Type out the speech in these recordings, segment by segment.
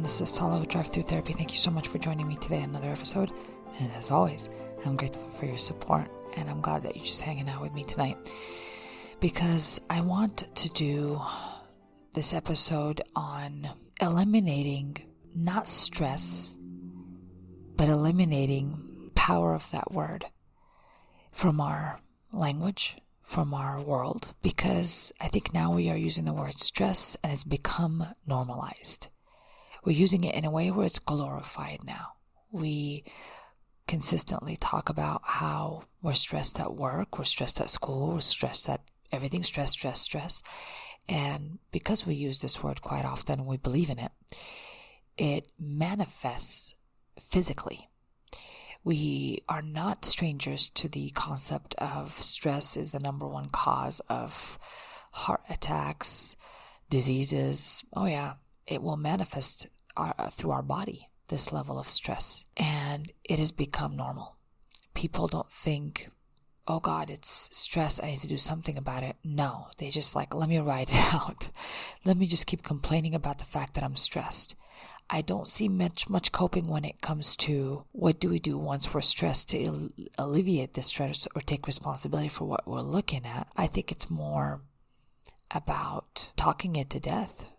pharmacist Hala with Drive-thru Therapy. Thank you so much for joining me today on another episode. And as always, I'm grateful for your support, and I'm glad that you're just hanging out with me tonight, because I want to do this episode on eliminating not stress, but eliminating power of that word from our language, from our world, because I think now we are using the word stress and it's become normalized. We're using it in a way where it's glorified now. We consistently talk about how we're stressed at work, we're stressed at school, we're stressed at everything, stress. And because we use this word quite often and we believe in it, it manifests physically. We are not strangers to the concept of stress is the number one cause of heart attacks, diseases. Oh yeah, it will manifest through our body, this level of stress. And it has become normal. People don't think, oh God, it's stress, I need to do something about it. No, they just like, let me ride it out. Let me just keep complaining about the fact that I'm stressed. I don't see much coping when it comes to what do we do once we're stressed to alleviate the stress or take responsibility for what we're looking at. I think it's more about talking it to death.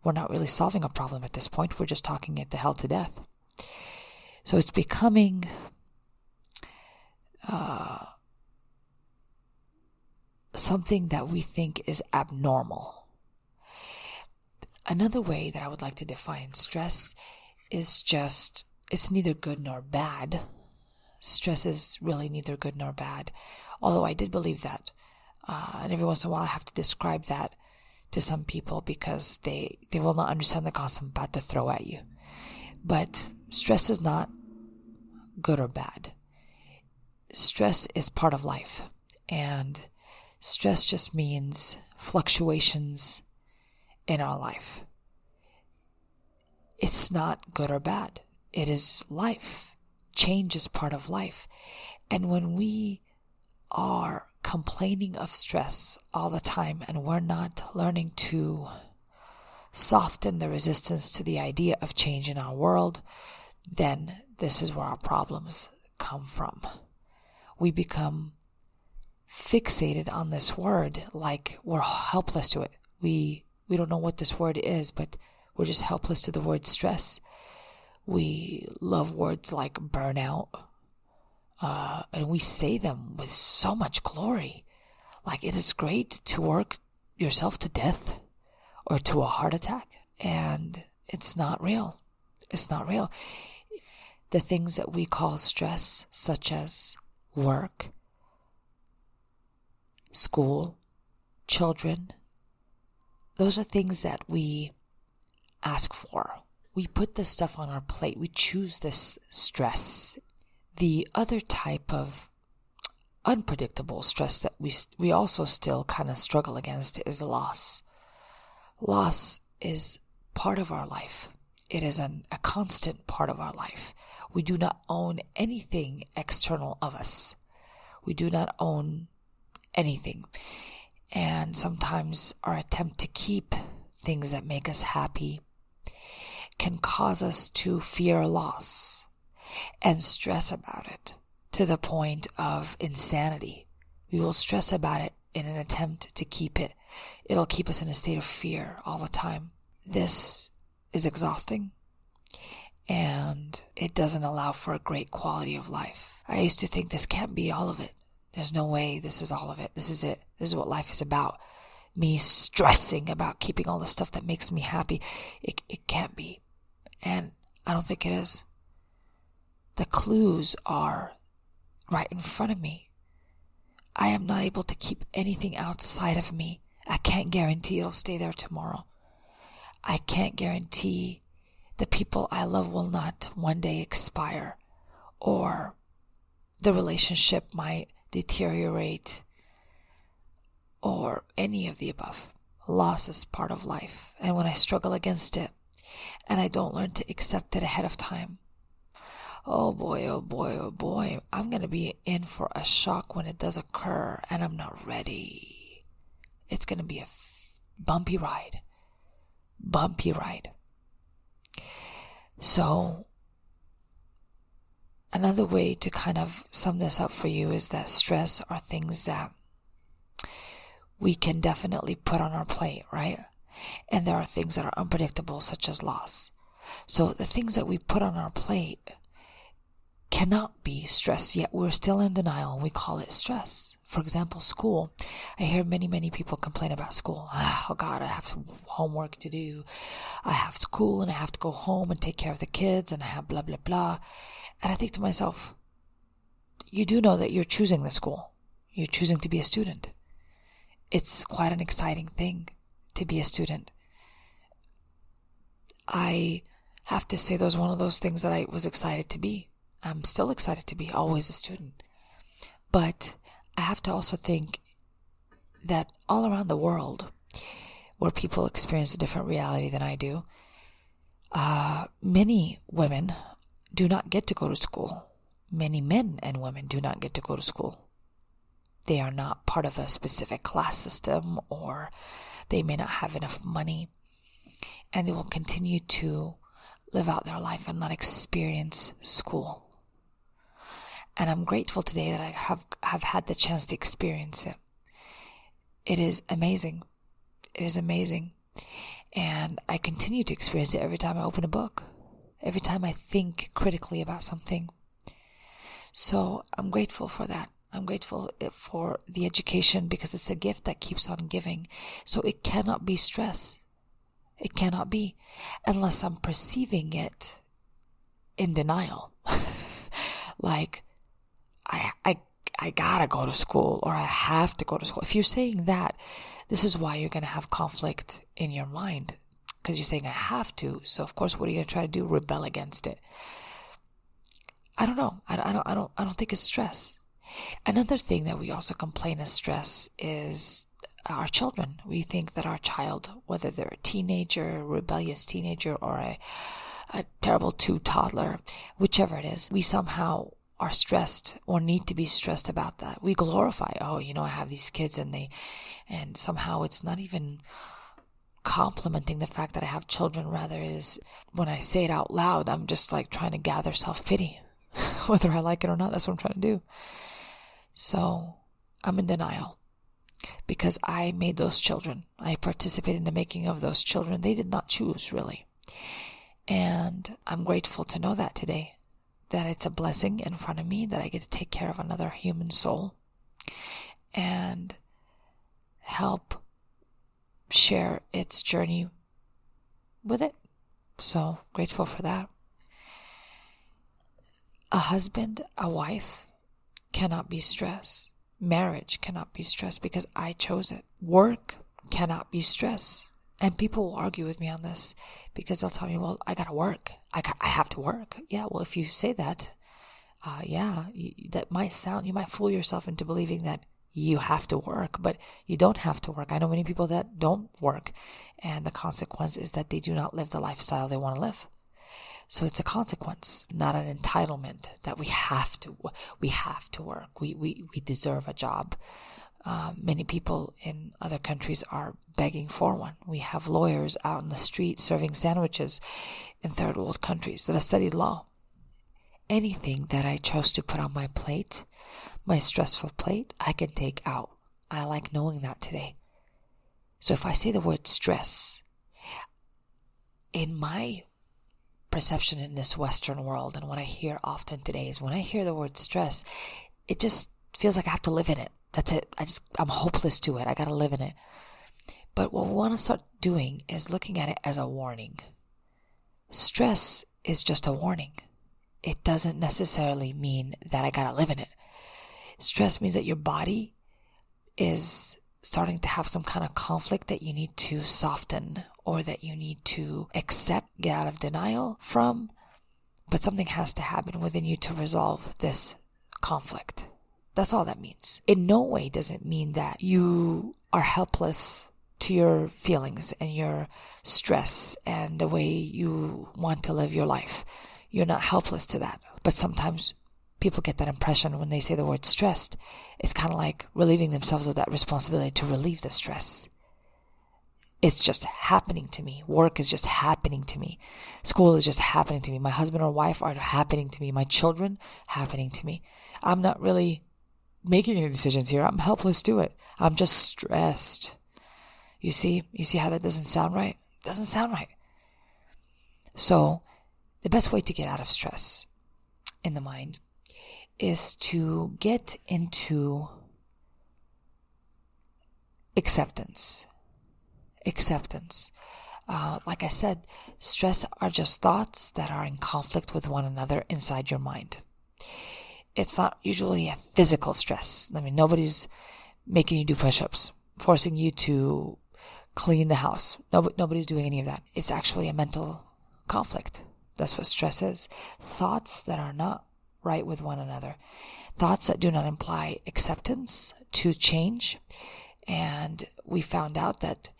We're not really solving a problem at this point. We're just talking it the hell to death. So it's becoming something that we think is abnormal. Another way that I would like to define stress is just, it's neither good nor bad. Stress is really neither good nor bad. Although I did believe that. And every once in a while I have to describe that to some people because they will not understand the concept I'm about to throw at you. But stress is not good or bad. Stress is part of life. And stress just means fluctuations in our life. It's not good or bad. It is life. Change is part of life. And when we are complaining of stress all the time and we're not learning to soften the resistance to the idea of change in our world, then this is where our problems come from. We become fixated on this word like we're helpless to it. We don't know what this word is, but we're just helpless to the word stress. We love words like burnout, and we say them with so much glory. Like it is great to work yourself to death or to a heart attack, and it's not real. It's not real. The things that we call stress, such as work, school, children, those are things that we ask for. We put this stuff on our plate. We choose this stress. The other type of unpredictable stress that we also still kind of struggle against is loss. Loss is part of our life. It is a constant part of our life. We do not own anything external of us. We do not own anything. And sometimes our attempt to keep things that make us happy can cause us to fear loss and stress about it to the point of insanity. We will stress about it in an attempt to keep it. It'll keep us in a state of fear all the time. This is exhausting, and it doesn't allow for a great quality of life. I used to think this can't be all of it. There's no way this is all of it. This is it. This is what life is about. Me stressing about keeping all the stuff that makes me happy. It can't be. And I don't think it is. The clues are right in front of me. I am not able to keep anything outside of me. I can't guarantee it'll stay there tomorrow. I can't guarantee the people I love will not one day expire, or the relationship might deteriorate, or any of the above. Loss is part of life. And when I struggle against it and I don't learn to accept it ahead of time, oh boy, I'm going to be in for a shock when it does occur and I'm not ready. It's going to be a bumpy ride. So another way to kind of sum this up for you is that stress are things that we can definitely put on our plate, right? And there are things that are unpredictable, such as loss. So the things that we put on our plate cannot be stress, yet we're still in denial and we call it stress. For example, school. I hear many people complain about school. Oh God, I have some homework to do. I have school and I have to go home and take care of the kids and I have blah, blah, blah. And I think to myself, you do know that you're choosing the school. You're choosing to be a student. It's quite an exciting thing to be a student. I have to say that was one of those things that I was excited to be. I'm still excited to be always a student. But I have to also think that all around the world, where people experience a different reality than I do, many women do not get to go to school. Many men and women do not get to go to school. They are not part of a specific class system, or they may not have enough money, and they will continue to live out their life and not experience school. And I'm grateful today that I have had the chance to experience it. It is amazing. It is amazing. And I continue to experience it every time I open a book, every time I think critically about something. So I'm grateful for that. I'm grateful for the education because it's a gift that keeps on giving. So it cannot be stress. It cannot be unless I'm perceiving it in denial. Like, I gotta go to school, or I have to go to school. If you're saying that, this is why you're going to have conflict in your mind, because you're saying I have to. So of course, what are you going to try to do? Rebel against it. I don't know. I don't think it's stress. Another thing that we also complain as stress is our children. We think that our child, whether they're a teenager, a rebellious teenager, or a terrible toddler, whichever it is, we somehow are stressed or need to be stressed about that. We glorify, I have these kids and somehow it's not even complimenting the fact that I have children. Rather, it is when I say it out loud, I'm just like trying to gather self-pity. Whether I like it or not, that's what I'm trying to do. So I'm in denial because I made those children. I participated in the making of those children. They did not choose, really. And I'm grateful to know that today, that it's a blessing in front of me, that I get to take care of another human soul and help share its journey with it. So grateful for that. A husband, a wife cannot be stress. Marriage cannot be stress because I chose it. Work cannot be stress. And people will argue with me on this because they'll tell me, well, I gotta work. I have to work. Yeah, well, if you say that, that might sound, you might fool yourself into believing that you have to work, but you don't have to work. I know many people that don't work, and the consequence is that they do not live the lifestyle they want to live. So it's a consequence, not an entitlement that we have to work. We deserve a job. Many people in other countries are begging for one. We have lawyers out in the street serving sandwiches in third world countries that have studied law. Anything that I chose to put on my plate, my stressful plate, I can take out. I like knowing that today. So if I say the word stress, in my perception in this Western world, and what I hear often today is when I hear the word stress, it just feels like I have to live in it. That's it. I'm hopeless to it. I got to live in it. But what we want to start doing is looking at it as a warning. Stress is just a warning. It doesn't necessarily mean that I got to live in it. Stress means that your body is starting to have some kind of conflict that you need to soften or that you need to accept, get out of denial from. But something has to happen within you to resolve this conflict. That's all that means. In no way does it mean that you are helpless to your feelings and your stress and the way you want to live your life. You're not helpless to that. But sometimes people get that impression when they say the word stressed. It's kind of like relieving themselves of that responsibility to relieve the stress. It's just happening to me. Work is just happening to me. School is just happening to me. My husband or wife are happening to me. My children happening to me. I'm not really making any decisions here. I'm helpless to it. I'm just stressed. You see how that doesn't sound right? It doesn't sound right. So the best way to get out of stress in the mind is to get into acceptance. Like I said, stress are just thoughts that are in conflict with one another inside your mind. It's not usually a physical stress. I mean, nobody's making you do push-ups, forcing you to clean the house. Nobody's doing any of that. It's actually a mental conflict. That's what stress is. Thoughts that are not right with one another. Thoughts that do not imply acceptance to change. And we found out that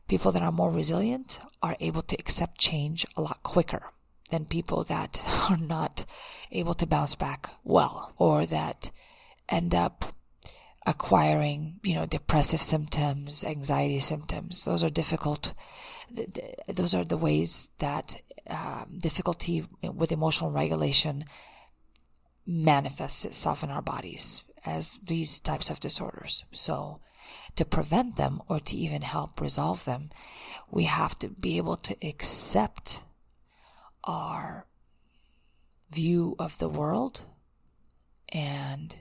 people that are more resilient are able to accept change a lot quicker than people that are not able to bounce back well, or that end up acquiring, depressive symptoms, anxiety symptoms. Those are difficult. Those are the ways that difficulty with emotional regulation manifests itself in our bodies as these types of disorders. So to prevent them or to even help resolve them, we have to be able to accept our view of the world and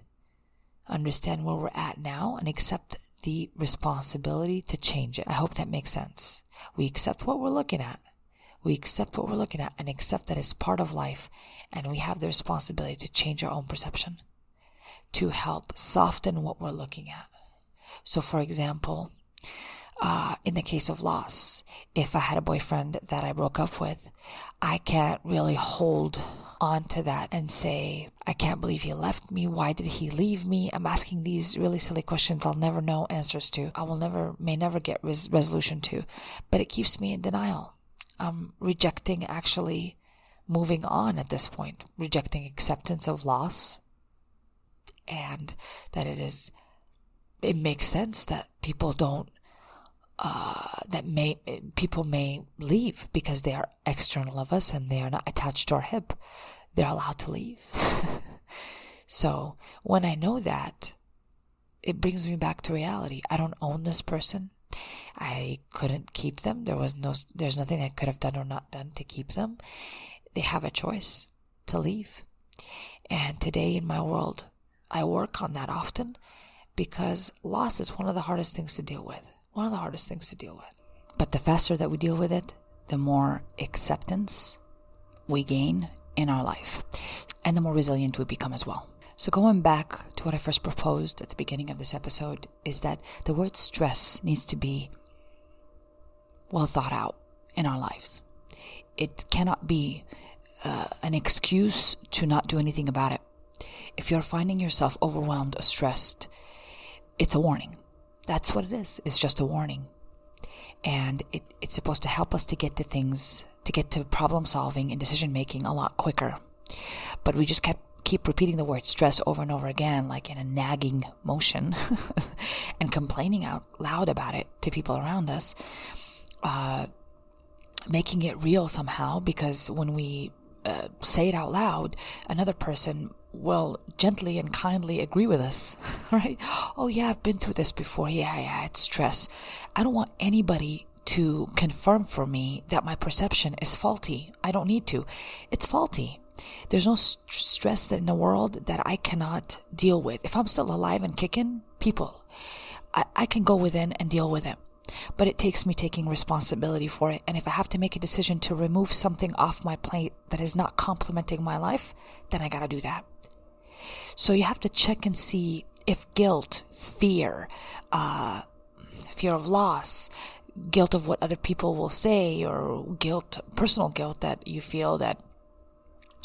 understand where we're at now and accept the responsibility to change it. I hope that makes sense. We accept what we're looking at. We accept what we're looking at and accept that it's part of life, and we have the responsibility to change our own perception to help soften what we're looking at. So for example, in the case of loss, if I had a boyfriend that I broke up with, I can't really hold on to that and say, I can't believe he left me. Why did he leave me? I'm asking these really silly questions I'll never know answers to. May never get resolution to, but it keeps me in denial. I'm rejecting actually moving on at this point, rejecting acceptance of loss, and that it makes sense that people people may leave because they are external of us and they are not attached to our hip. They're allowed to leave. So when I know that, it brings me back to reality. I don't own this person. I couldn't keep them. There's nothing I could have done or not done to keep them. They have a choice to leave. And today in my world, I work on that often because loss is one of the hardest things to deal with. But the faster that we deal with it, the more acceptance we gain in our life, and the more resilient we become as well. So going back to what I first proposed at the beginning of this episode is that the word stress needs to be well thought out in our lives. It cannot be an excuse to not do anything about it. If you're finding yourself overwhelmed or stressed, it's a warning. That's what it is. It's just a warning. And it's supposed to help us to get to things, to get to problem solving and decision making a lot quicker. But we just keep repeating the word stress over and over again, like in a nagging motion, and complaining out loud about it to people around us, making it real somehow, because when we say it out loud, another person will gently and kindly agree with us, right? Oh yeah, I've been through this before. Yeah, it's stress. I don't want anybody to confirm for me that my perception is faulty. I don't need to. It's faulty. There's no stress in the world that I cannot deal with. If I'm still alive and kicking, people, I can go within and deal with it. But it takes me taking responsibility for it. And if I have to make a decision to remove something off my plate that is not complementing my life, then I gotta do that. So you have to check and see if guilt, fear of loss, guilt of what other people will say, or personal guilt that you feel that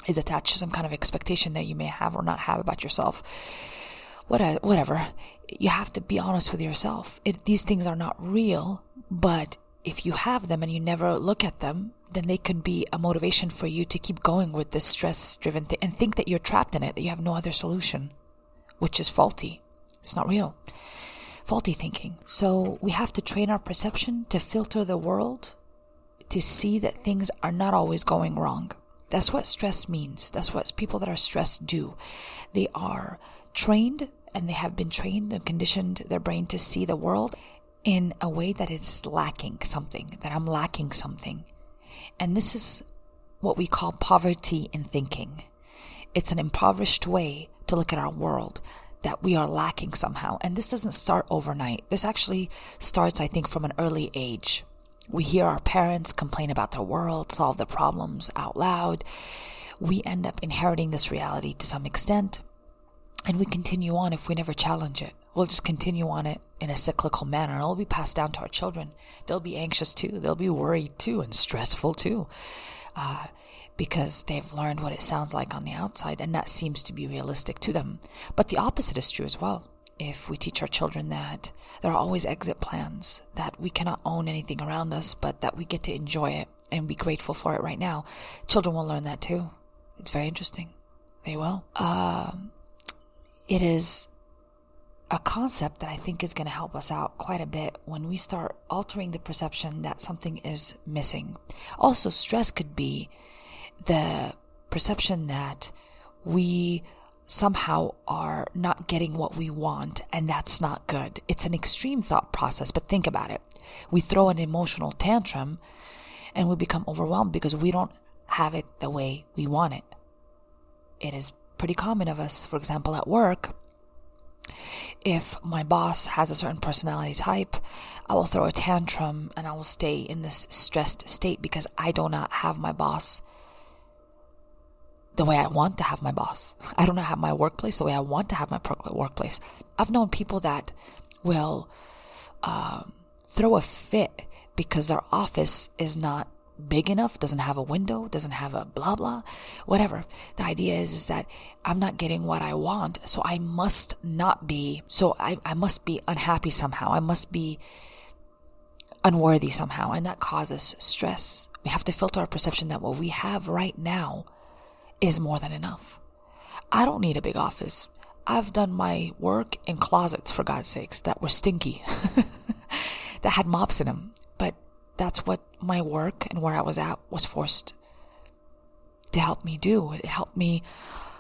is attached to some kind of expectation that you may have or not have about yourself. Whatever. You have to be honest with yourself. These things are not real, but if you have them and you never look at them, then they can be a motivation for you to keep going with this stress-driven thing and think that you're trapped in it, that you have no other solution, which is faulty. It's not real. faulty thinking. So we have to train our perception to filter the world, to see that things are not always going wrong. That's what stress means. That's what people that are stressed do. They are trained, and they have been trained and conditioned their brain to see the world in a way that it's lacking something, that I'm lacking something. And this is what we call poverty in thinking. It's an impoverished way to look at our world, that we are lacking somehow. And this doesn't start overnight. This actually starts, I think, from an early age. We hear our parents complain about their world, solve their problems out loud. We end up inheriting this reality to some extent, and we continue on if we never challenge it. We'll just continue on it in a cyclical manner, and it'll be passed down to our children. They'll be anxious too. They'll be worried too, and stressful too, because they've learned what it sounds like on the outside, and that seems to be realistic to them. But the opposite is true as well. If we teach our children that there are always exit plans, that we cannot own anything around us, but that we get to enjoy it and be grateful for it right now, children will learn that too. It's very interesting. They will. It is a concept that I think is going to help us out quite a bit when we start altering the perception that something is missing. Also, stress could be the perception that we somehow are not getting what we want, and that's not good. It's an extreme thought process, but think about it. We throw an emotional tantrum and we become overwhelmed because we don't have it the way we want it. It is pretty common of us, for example, at work. If my boss has a certain personality type, I will throw a tantrum and I will stay in this stressed state because I do not have my boss the way I want to have my boss. I do not have my workplace the way I want to have my workplace. I've known people that will throw a fit because their office is not big enough, doesn't have a window, doesn't have a blah blah, whatever. The idea is that I'm not getting what I want, so I must not be, so I must be unhappy somehow. I must be unworthy somehow, and that causes stress. We have to filter our perception that what we have right now is more than enough. I don't need a big office. I've done my work in closets, for God's sakes, that were stinky, that had mops in them. But that's what my work and where I was at was forced to help me do. It helped me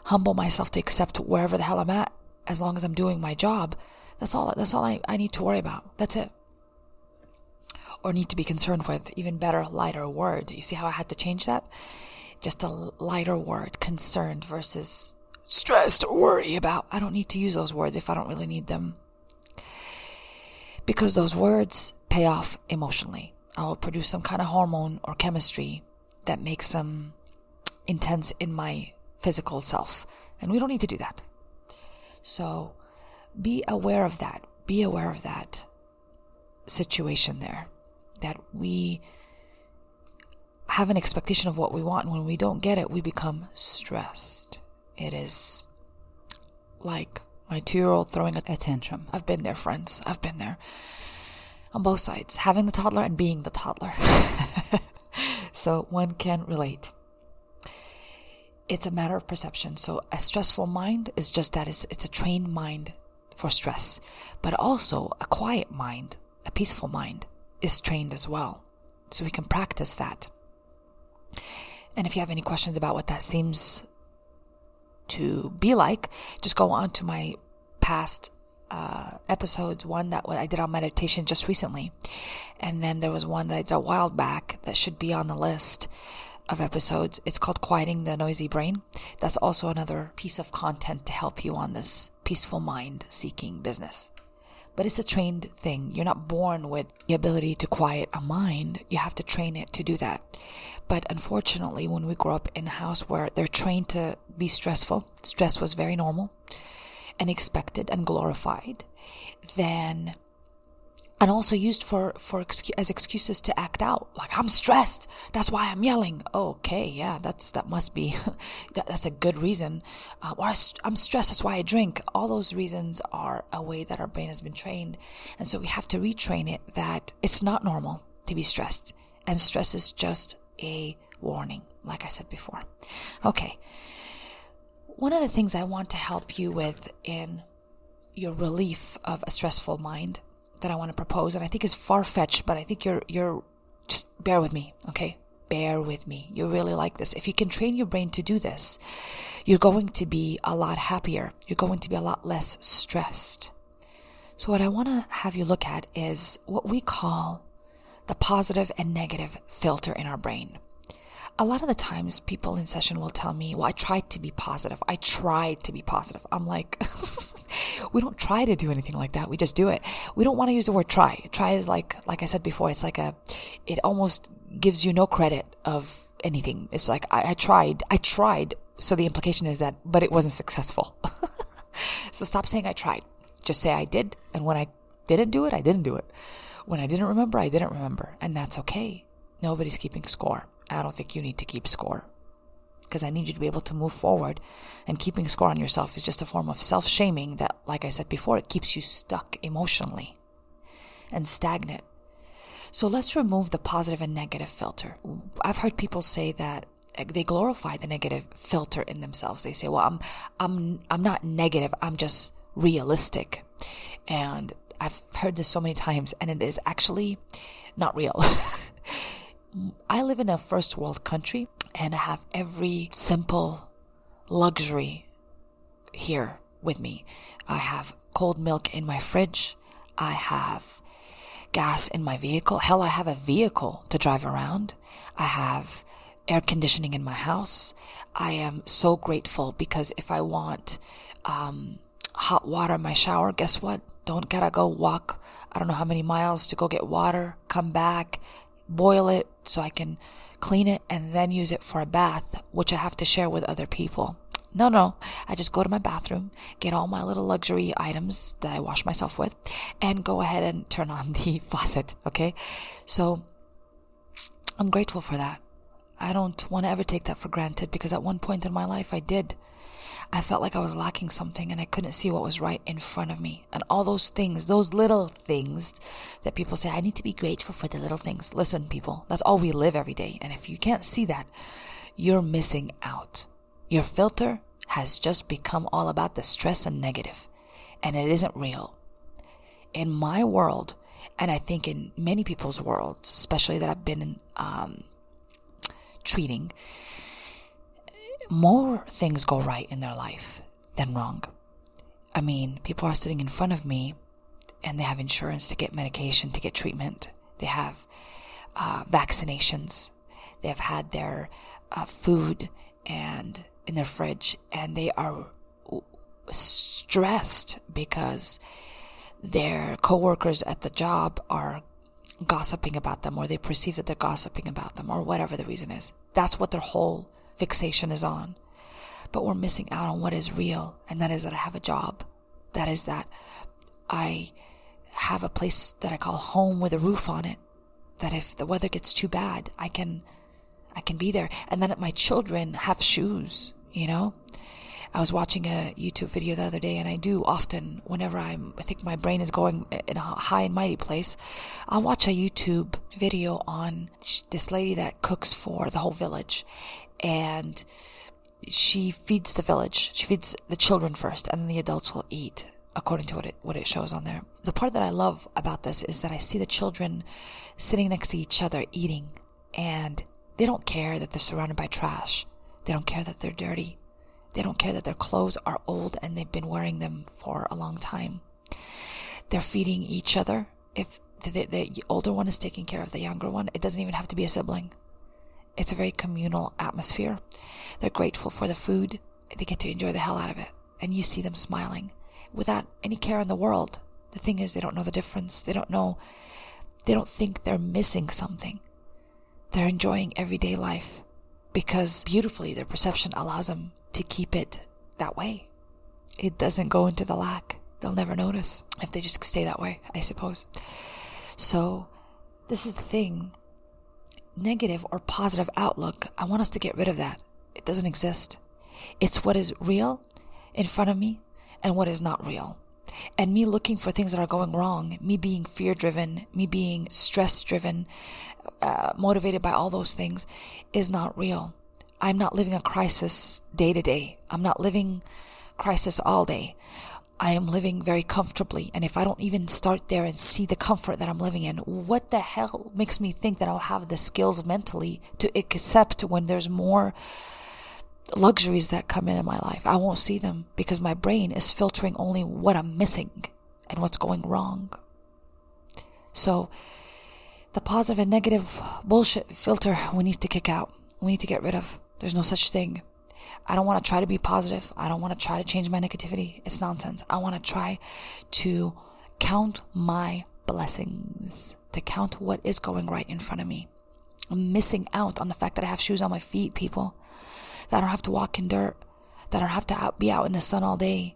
humble myself to accept wherever the hell I'm at, as long as I'm doing my job. That's all I need to worry about. That's it. Or need to be concerned with. Even better, lighter word. You see how I had to change that? Just a lighter word, concerned versus stressed or worry about. I don't need to use those words if I don't really need them, because those words pay off emotionally. I will produce some kind of hormone or chemistry that makes them intense in my physical self, and we don't need to do that. So be aware of that. Be aware of that situation there, that we have an expectation of what we want, and when we don't get it, we become stressed. It is like my 2-year-old throwing a tantrum. I've been there, friends. I've been there. On both sides, having the toddler and being the toddler. So one can relate. It's a matter of perception. So a stressful mind is just that. It's a trained mind for stress. But also a quiet mind, a peaceful mind, is trained as well. So we can practice that. And if you have any questions about what that seems to be like, just go on to my past episodes, one that I did on meditation just recently, and then there was one that I did a while back that should be on the list of episodes. It's called Quieting the Noisy Brain. That's also another piece of content to help you on this peaceful mind seeking business. But it's a trained thing. You're not born with the ability to quiet a mind. You have to train it to do that. But unfortunately, when we grow up in a house where they're trained to be stressful, stress was very normal and expected and glorified, then, and also used as excuses to act out. Like, I'm stressed, that's why I'm yelling. Okay, yeah, that must be that's a good reason. Or I'm stressed, that's why I drink. All those reasons are a way that our brain has been trained, and so we have to retrain it that it's not normal to be stressed, and stress is just a warning, like I said before. Okay, one of the things I want to help you with in your relief of a stressful mind that I want to propose, and I think is far-fetched, but I think you're just bear with me, okay? Bear with me. You really like this. If you can train your brain to do this, you're going to be a lot happier. You're going to be a lot less stressed. So what I want to have you look at is what we call the positive and negative filter in our brain. A lot of the times people in session will tell me, well, I tried to be positive. I tried to be positive. I'm like, we don't try to do anything like that. We just do it. We don't want to use the word try. Try is like I said before, it's like it almost gives you no credit of anything. It's like, I tried. So the implication is that, but it wasn't successful. So stop saying I tried. Just say I did. And when I didn't do it, I didn't do it. When I didn't remember, I didn't remember. And that's okay. Nobody's keeping score. I don't think you need to keep score, because I need you to be able to move forward, and keeping score on yourself is just a form of self-shaming that, like I said before, it keeps you stuck emotionally and stagnant. So let's remove the positive and negative filter. I've heard people say that they glorify the negative filter in themselves. They say, well, I'm not negative, I'm just realistic. And I've heard this so many times, and it is actually not real. I live in a first world country, and I have every simple luxury here with me. I have cold milk in my fridge. I have gas in my vehicle. Hell, I have a vehicle to drive around. I have air conditioning in my house. I am so grateful, because if I want hot water in my shower, guess what? Don't gotta go walk I don't know how many miles to go get water, come back, boil it so I can clean it, and then use it for a bath, which I have to share with other people. No, I just go to my bathroom, get all my little luxury items that I wash myself with, and go ahead and turn on the faucet, okay? So I'm grateful for that. I don't want to ever take that for granted, because at one point in my life I did. I felt like I was lacking something, and I couldn't see what was right in front of me. And all those things, those little things that people say, I need to be grateful for the little things. Listen, people, that's all we live every day. And if you can't see that, you're missing out. Your filter has just become all about the stress and negative, and it isn't real. In my world, and I think in many people's worlds, especially that I've been treating, more things go right in their life than wrong. I mean, people are sitting in front of me, and they have insurance to get medication, to get treatment. They have vaccinations. They have had their food and in their fridge, and they are stressed because their coworkers at the job are gossiping about them, or they perceive that they're gossiping about them, or whatever the reason is. That's what their whole fixation is on. But we're missing out on what is real, and that is that I have a job. That is that I have a place that I call home with a roof on it, that if the weather gets too bad, I can be there. And then my children have shoes, you know. I was watching a YouTube video the other day, and I do often, whenever I think my brain is going in a high and mighty place, I'll watch a YouTube video on this lady that cooks for the whole village, and she feeds the village. She feeds the children first, and then the adults will eat according to what it shows on there. The part that I love about this is that I see the children sitting next to each other eating, and they don't care that they're surrounded by trash. They don't care that they're dirty. They don't care that their clothes are old and they've been wearing them for a long time. They're feeding each other. If the older one is taking care of the younger one, it doesn't even have to be a sibling. It's a very communal atmosphere. They're grateful for the food. They get to enjoy the hell out of it. And you see them smiling without any care in the world. The thing is, they don't know the difference. They don't think they're missing something. They're enjoying everyday life because beautifully their perception allows them to keep it that way. It doesn't go into the lack. They'll never notice if they just stay that way, I suppose. So this is the thing. Negative or positive outlook, I want us to get rid of that. It doesn't exist. It's what is real in front of me and what is not real. And me looking for things that are going wrong, me being fear-driven, me being stress-driven, motivated by all those things, is not real. I'm not living a crisis day to day. I'm not living crisis all day. I am living very comfortably. And if I don't even start there and see the comfort that I'm living in, what the hell makes me think that I'll have the skills mentally to accept when there's more luxuries that come in my life? I won't see them because my brain is filtering only what I'm missing and what's going wrong. So the positive and negative bullshit filter we need to kick out. We need to get rid of. There's no such thing. I don't want to try to be positive. I don't want to try to change my negativity. It's nonsense. I want to try to count my blessings, to count what is going right in front of me. I'm missing out on the fact that I have shoes on my feet, people. That I don't have to walk in dirt. That I don't have to be out in the sun all day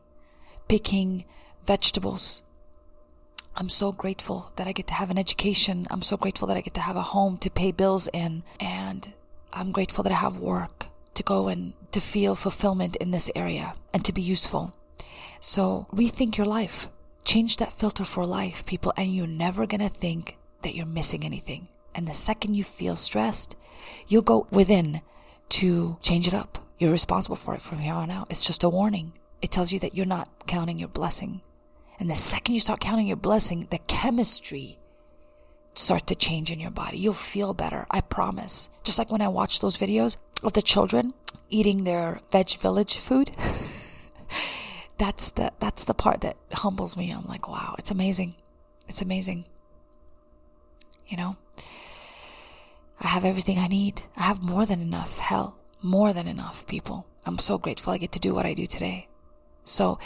picking vegetables. I'm so grateful that I get to have an education. I'm so grateful that I get to have a home to pay bills in. And I'm grateful that I have work to go and to feel fulfillment in this area and to be useful. So rethink your life. Change that filter for life, people, and you're never going to think that you're missing anything. And the second you feel stressed, you'll go within to change it up. You're responsible for it from here on out. It's just a warning. It tells you that you're not counting your blessing. And the second you start counting your blessing, the chemistry start to change in your body. You'll feel better, I promise. Just like when I watch those videos of the children eating their veg village food. That's the part that humbles me. I'm like, wow, it's amazing. It's amazing. You know, I have everything I need. I have more than enough. Hell, more than enough, people. I'm so grateful I get to do what I do today. So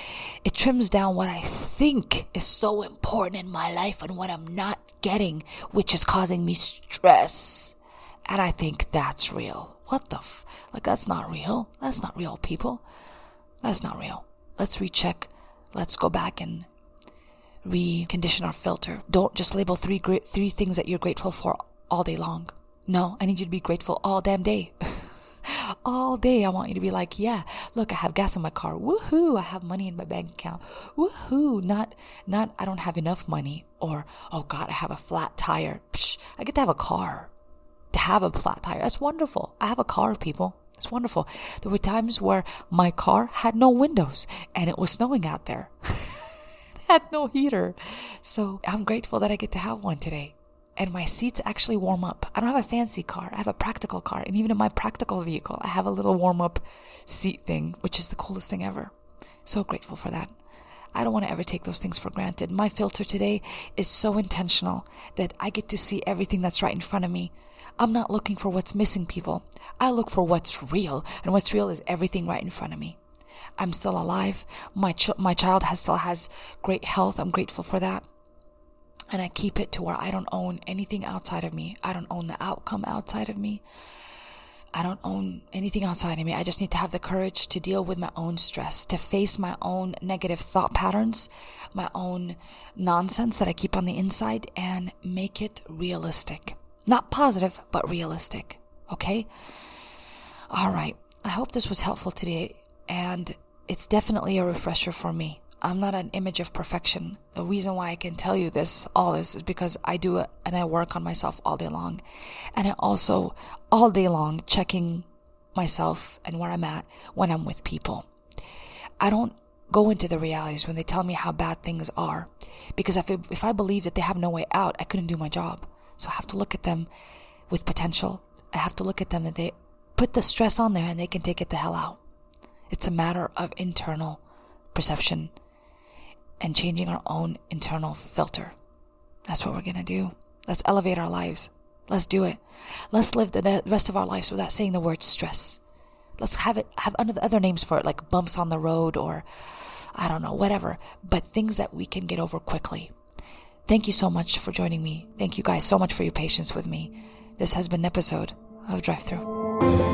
it trims down what I think is so important in my life and what I'm not getting, which is causing me stress. And I think that's real. What the like, that's not real. That's not real, people. That's not real. Let's recheck. Let's go back and recondition our filter. Don't just label three things that you're grateful for all day long. No, I need you to be grateful all damn day. All day I want you to be like, yeah, look, I have gas in my car. Woohoo, I have money in my bank account. Woohoo, not I don't have enough money, or oh God, I have a flat tire. Psh, I get to have a car. To have a flat tire, that's wonderful. I have a car, people. It's wonderful. There were times where my car had no windows and it was snowing out there. It had no heater. So I'm grateful that I get to have one today. And my seats actually warm up. I don't have a fancy car. I have a practical car. And even in my practical vehicle, I have a little warm-up seat thing, which is the coolest thing ever. So grateful for that. I don't want to ever take those things for granted. My filter today is so intentional that I get to see everything that's right in front of me. I'm not looking for what's missing, people. I look for what's real. And what's real is everything right in front of me. I'm still alive. My child still has great health. I'm grateful for that. And I keep it to where I don't own anything outside of me. I don't own the outcome outside of me. I don't own anything outside of me. I just need to have the courage to deal with my own stress, to face my own negative thought patterns, my own nonsense that I keep on the inside, and make it realistic. Not positive, but realistic. Okay? All right. I hope this was helpful today, and it's definitely a refresher for me. I'm not an image of perfection. The reason why I can tell you all this is because I do it and I work on myself all day long. And I also, all day long, checking myself and where I'm at when I'm with people. I don't go into the realities when they tell me how bad things are. Because if I believe that they have no way out, I couldn't do my job. So I have to look at them with potential. I have to look at them and they put the stress on there and they can take it the hell out. It's a matter of internal perception and changing our own internal filter. That's what we're going to do. Let's elevate our lives. Let's do it. Let's live the rest of our lives without saying the word stress. Let's have other names for it, like bumps on the road or, I don't know, whatever. But things that we can get over quickly. Thank you so much for joining me. Thank you guys so much for your patience with me. This has been an episode of Drive-thru.